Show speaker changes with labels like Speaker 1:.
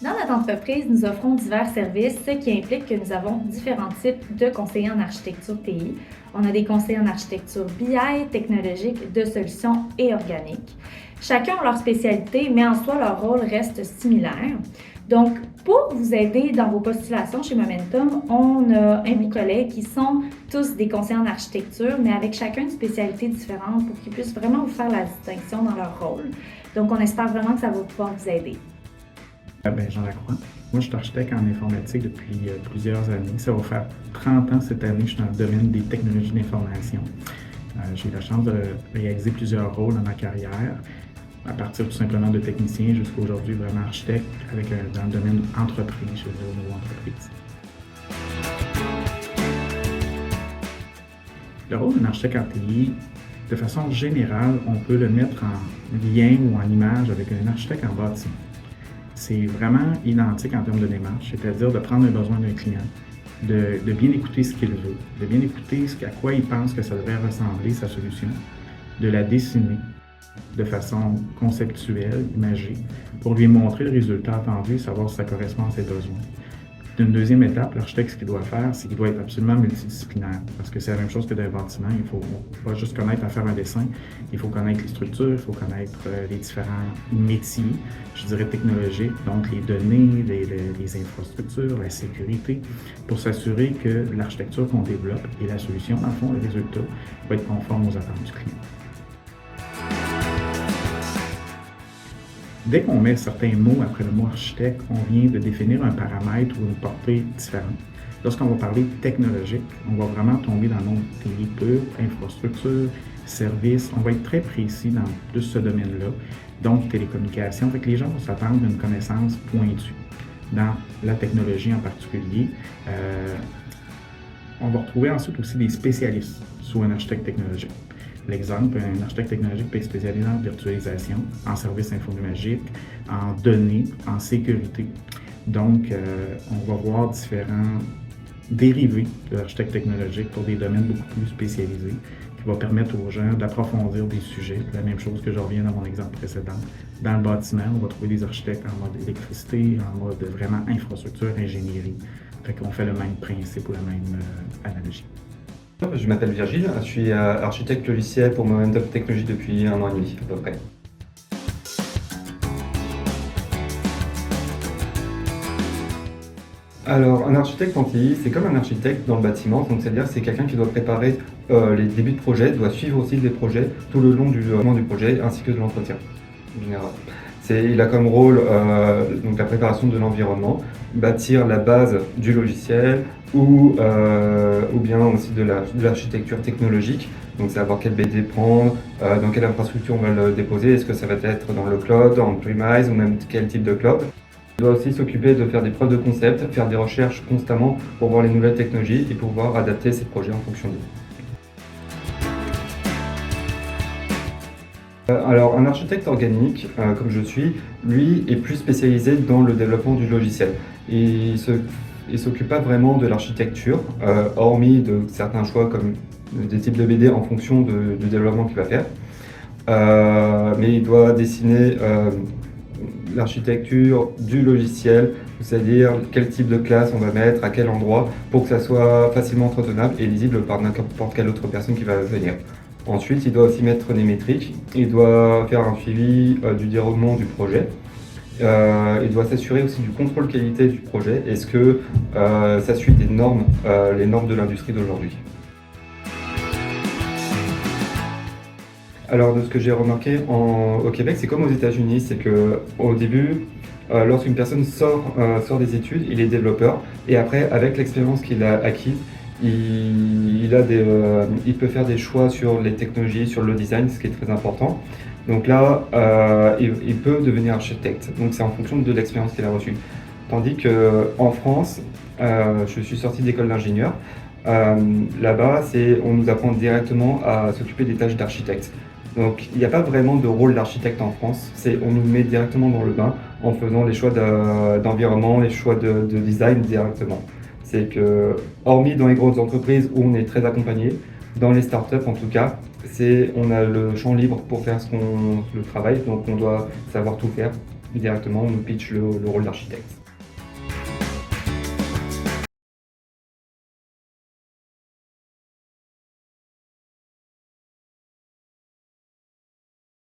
Speaker 1: Dans notre entreprise, nous offrons divers services, ce qui implique que nous avons différents types de conseillers en architecture TI. On a des conseillers en architecture BI, technologique, de solutions et organique. Chacun a leur spécialité, mais en soi, leur rôle reste similaire. Donc, pour vous aider dans vos postulations chez Momentum, on a un collègues qui sont tous des conseillers en architecture, mais avec chacun une spécialité différente pour qu'ils puissent vraiment vous faire la distinction dans leur rôle. Donc, on espère vraiment que ça va pouvoir vous aider.
Speaker 2: Jean Lacroix. Moi, je suis architecte en informatique depuis plusieurs années. Ça va faire 30 ans cette année. Je suis dans le domaine des technologies d'information. J'ai eu la chance de réaliser plusieurs rôles dans ma carrière, à partir tout simplement de technicien jusqu'à aujourd'hui vraiment architecte dans le domaine entreprise, je veux dire au niveau entreprise. Le rôle d'un architecte en TI, de façon générale, on peut le mettre en lien ou en image avec un architecte en bâtiment. C'est vraiment identique en termes de démarche, c'est-à-dire de prendre le besoin d'un client, de bien écouter ce qu'il veut, de bien écouter à quoi il pense que ça devrait ressembler, sa solution, de la dessiner de façon conceptuelle, imagée, pour lui montrer le résultat attendu et savoir si ça correspond à ses besoins. Une deuxième étape, l'architecte, ce qu'il doit faire, c'est qu'il doit être absolument multidisciplinaire. Parce que c'est la même chose que dans un bâtiment. Il ne faut pas juste connaître à faire un dessin. Il faut connaître les structures, il faut connaître les différents métiers, je dirais technologiques, donc les données, les infrastructures, la sécurité, pour s'assurer que l'architecture qu'on développe et la solution, dans le fond, le résultat, va être conforme aux attentes du client. Dès qu'on met certains mots après le mot architecte, on vient de définir un paramètre ou une portée différente. Lorsqu'on va parler technologique, on va vraiment tomber dans le monde TI pur, infrastructure, services. On va être très précis dans plus ce domaine-là, donc télécommunications. Fait que les gens vont s'attendre à une connaissance pointue dans la technologie en particulier. On va retrouver ensuite aussi des spécialistes sous un architecte technologique. L'exemple, un architecte technologique peut être spécialisé en virtualisation, en services infonuagiques, en données, en sécurité. Donc, on va voir différents dérivés de l'architecte technologique pour des domaines beaucoup plus spécialisés qui va permettre aux gens d'approfondir des sujets. La même chose que je reviens dans mon exemple précédent. Dans le bâtiment, on va trouver des architectes en mode électricité, en mode vraiment infrastructure, ingénierie. Fait qu'on fait le même principe ou la même analogie.
Speaker 3: Je m'appelle Virgile, je suis architecte logiciel pour Momentum Technologies depuis 1 an et demi à peu près. Alors, un architecte en TI, c'est comme un architecte dans le bâtiment, donc c'est-à-dire c'est quelqu'un qui doit préparer les débuts de projet, doit suivre aussi les projets tout le long du développement du projet ainsi que de l'entretien en général. Il a comme rôle donc la préparation de l'environnement, bâtir la base du logiciel ou bien aussi de l'architecture technologique, donc savoir quel BD prendre, dans quelle infrastructure on va le déposer, est-ce que ça va être dans le cloud, en premise ou même quel type de cloud. Il doit aussi s'occuper de faire des preuves de concept, faire des recherches constamment pour voir les nouvelles technologies et pouvoir adapter ses projets en fonction d'eux. Alors, un architecte organique, comme je suis, lui est plus spécialisé dans le développement du logiciel. Il ne s'occupe pas vraiment de l'architecture, hormis de certains choix comme des types de BD en fonction du développement qu'il va faire. Mais il doit dessiner l'architecture du logiciel, c'est-à-dire quel type de classe on va mettre, à quel endroit, pour que ça soit facilement entretenable et lisible par n'importe quelle autre personne qui va venir. Ensuite, il doit aussi mettre des métriques, il doit faire un suivi du déroulement du projet, il doit s'assurer aussi du contrôle qualité du projet, est-ce que ça suit des normes, les normes de l'industrie d'aujourd'hui. Alors, de ce que j'ai remarqué au Québec, c'est comme aux États-Unis, c'est qu'au début, lorsqu'une personne sort des études, il est développeur, et après, avec l'expérience qu'il a acquise, il peut faire des choix sur les technologies, sur le design, ce qui est très important. Donc là, il peut devenir architecte. Donc c'est en fonction de l'expérience qu'il a reçue. Tandis qu'en France, je suis sorti d'école d'ingénieur. Là-bas, on nous apprend directement à s'occuper des tâches d'architecte. Donc il n'y a pas vraiment de rôle d'architecte en France. On nous met directement dans le bain en faisant les choix d'environnement, les choix de design directement. C'est que, hormis dans les grosses entreprises où on est très accompagné, dans les startups en tout cas, on a le champ libre pour faire le travail, donc on doit savoir tout faire directement nous pitch le rôle d'architecte.